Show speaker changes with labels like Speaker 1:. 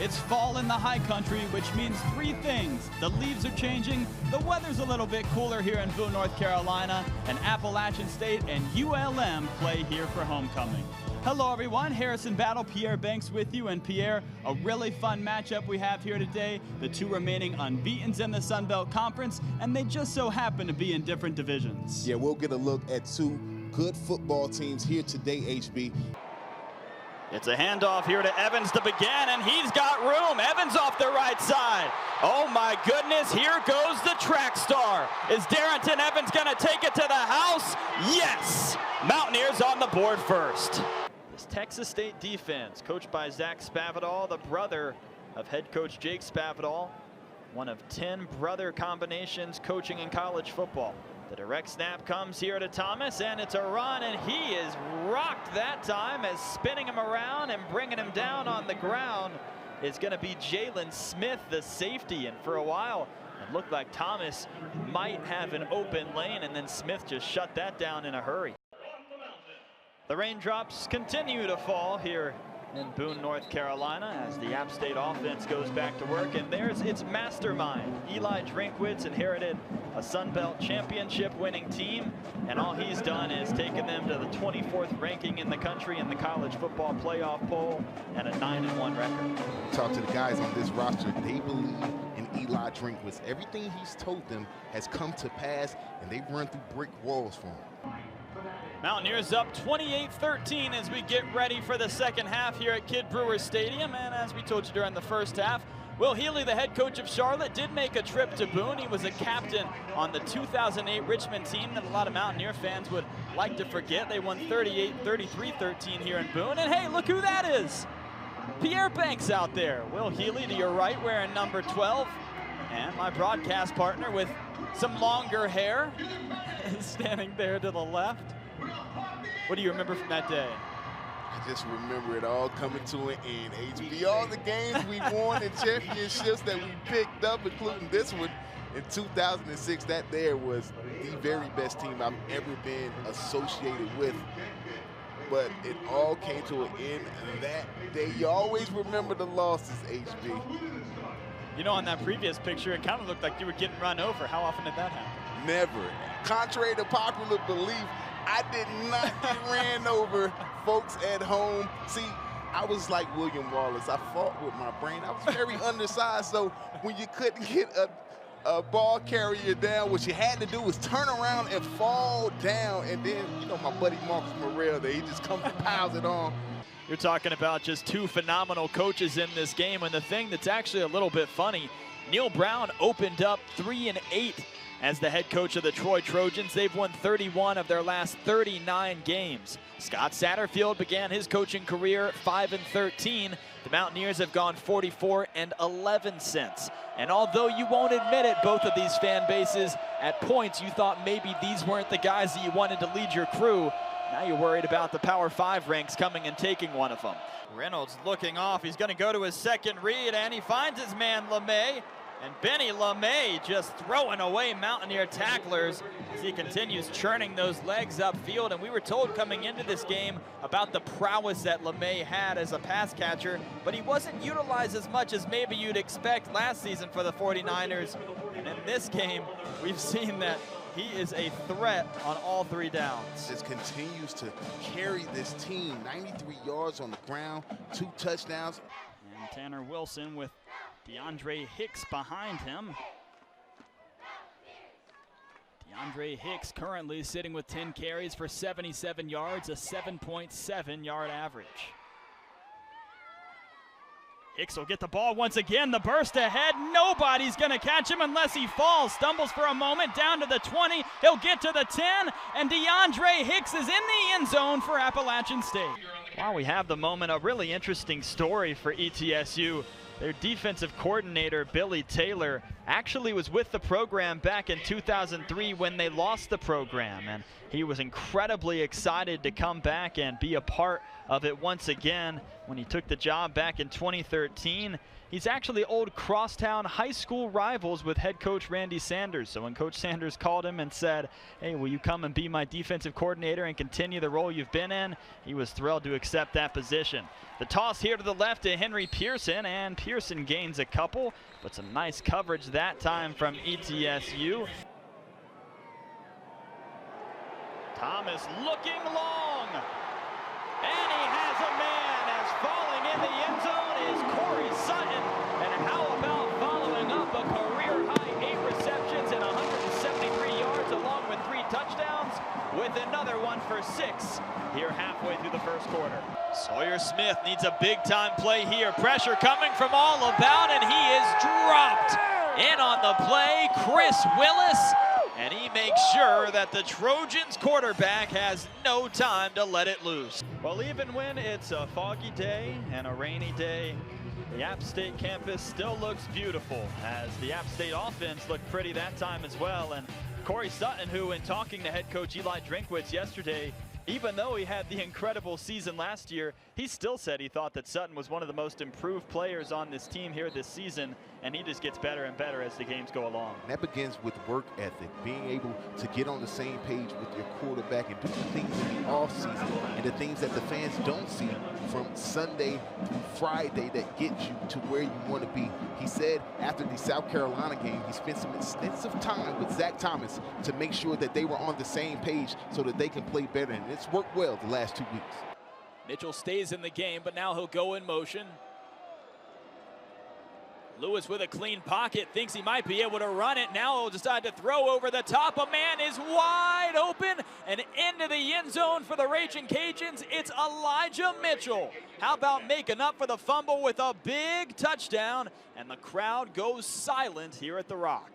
Speaker 1: It's fall in the high country, which means three things. The leaves are changing, the weather's a little bit cooler here in Boone, North Carolina, and Appalachian State and ULM play here for homecoming. Hello everyone, Harrison Battle, Pierre Banks with you. And Pierre, a really fun matchup we have here today. The two remaining unbeatens in the Sun Belt Conference, and they just so happen to be in different divisions.
Speaker 2: Yeah, we'll get a look at two good football teams here today, HB.
Speaker 1: It's a handoff here to Evans to begin, and he's got room. Evans off the right side. Oh my goodness, here goes the track star. Is Darrington Evans gonna take it to the house? Yes! Mountaineers on the board first. This Texas State defense, coached by Zach Spavital, the brother of head coach Jake Spavital, one of 10 brother combinations coaching in college football. The direct snap comes here to Thomas, and it's a run, and he is rocked that time as spinning him around and bringing him down on the ground is going to be Jalen Smith, the safety. And for a while, it looked like Thomas might have an open lane, and then Smith just shut that down in a hurry. The raindrops continue to fall here in Boone, North Carolina, as the App State offense goes back to work. And there's its mastermind. Eli Drinkwitz inherited a Sun Belt championship winning team, and all he's done is taken them to the 24th ranking in the country in the college football playoff poll and a 9-1 record.
Speaker 2: Talk to the guys on this roster. They believe in Eli Drinkwitz. Everything he's told them has come to pass, and they've run through brick walls for him.
Speaker 1: Mountaineers up 28-13 as we get ready for the second half here at Kidd Brewer Stadium. And as we told you during the first half, Will Healy, the head coach of Charlotte, did make a trip to Boone. He was a captain on the 2008 Richmond team that a lot of Mountaineer fans would like to forget. They won 33-13 here in Boone. And hey, look who that is. Pierre Banks out there. Will Healy to your right wearing number 12. And my broadcast partner with some longer hair is standing there to the left. What do you remember from that day?
Speaker 2: I just remember it all coming to an end, HB. All the games we won and championships that we picked up, including this one in 2006, that there was the very best team I've ever been associated with. But it all came to an end that day. You always remember the losses, HB.
Speaker 1: You know, on that previous picture, it kind of looked like you were getting run over. How often did that happen?
Speaker 2: Never. Contrary to popular belief, I did not get ran over, folks at home. See, I was like William Wallace. I fought with my brain. I was very undersized, so when you couldn't get a ball carrier down, what you had to do was turn around and fall down. And then, you know, my buddy Marcus Morrell there, he just comes and piles it on.
Speaker 1: You're talking about just two phenomenal coaches in this game. And the thing that's actually a little bit funny, Neil Brown opened up 3-8 as the head coach of the Troy Trojans. They've won 31 of their last 39 games. Scott Satterfield began his coaching career 5-13. The Mountaineers have gone 44-11 since. And although you won't admit it, both of these fan bases, at points you thought maybe these weren't the guys that you wanted to lead your crew. Now you're worried about the Power 5 ranks coming and taking one of them. Reynolds looking off. He's going to go to his second read, and he finds his man LeMay. And Benny LeMay just throwing away Mountaineer tacklers as he continues churning those legs upfield. And we were told coming into this game about the prowess that LeMay had as a pass catcher, but he wasn't utilized as much as maybe you'd expect last season for the 49ers. And in this game, we've seen that he is a threat on all three downs.
Speaker 2: Just continues to carry this team. 93 yards on the ground, 2 touchdowns.
Speaker 1: And Tanner Wilson with DeAndre Hicks behind him. DeAndre Hicks currently sitting with 10 carries for 77 yards, a 7.7 yard average. Hicks will get the ball once again, the burst ahead. Nobody's gonna catch him unless he falls. Stumbles for a moment, down to the 20. He'll get to the 10, and DeAndre Hicks is in the end zone for Appalachian State. While we have the moment, a really interesting story for ETSU. Their defensive coordinator, Billy Taylor, actually was with the program back in 2003 when they lost the program. And he was incredibly excited to come back and be a part of it once again when he took the job back in 2013. He's actually old crosstown high school rivals with head coach Randy Sanders. So when Coach Sanders called him and said, hey, will you come and be my defensive coordinator and continue the role you've been in, he was thrilled to accept that position. The toss here to the left to Henry Pearson, and Pearson Pearson gains a couple, but some nice coverage that time from ETSU. Thomas looking long, and he has a man as falling in the end zone is Corey Sutton. And how about following up a career-high 8 receptions and 173 yards along with 3 touchdowns with another one for 6 here halfway through the first quarter. Sawyer Smith needs a big-time play here. Pressure coming from all about, and he is dropped. In on the play, Chris Willis. And he makes sure that the Trojans quarterback has no time to let it loose. Well, even when it's a foggy day and a rainy day, the App State campus still looks beautiful, as the App State offense looked pretty that time as well. And Corey Sutton, who in talking to head coach Eli Drinkwitz yesterday, even though he had the incredible season last year, he still said he thought that Sutton was one of the most improved players on this team here this season, and he just gets better and better as the games go along.
Speaker 2: And that begins with work ethic, being able to get on the same page with your quarterback and do the things in the offseason and the things that the fans don't see from Sunday through Friday that get you to where you want to be. He said after the South Carolina game, he spent some extensive time with Zach Thomas to make sure that they were on the same page so that they can play better, and it's worked well the last 2 weeks.
Speaker 3: Mitchell stays in the game, but now he'll go in motion. Lewis with a clean pocket, thinks he might be able to run it. Now he'll decide to throw over the top. A man is wide open and into the end zone for the Raging Cajuns. It's Elijah Mitchell. How about making up for the fumble with a big touchdown? And the crowd goes silent here at the Rock.